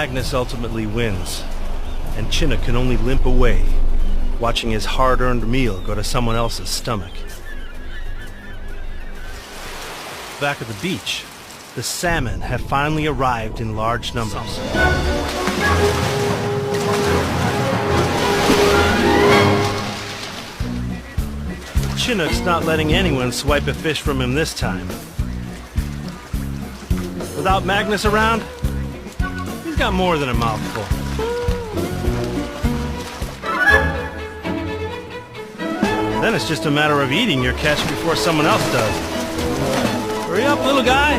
Magnus ultimately wins, and Chinook can only limp away, watching his hard-earned meal go to someone else's stomach. Back at the beach, the salmon have finally arrived in large numbers. Chinook's not letting anyone swipe a fish from him this time. Without Magnus around, he's got more than a mouthful. Then it's just a matter of eating your catch before someone else does. Hurry up, little guy!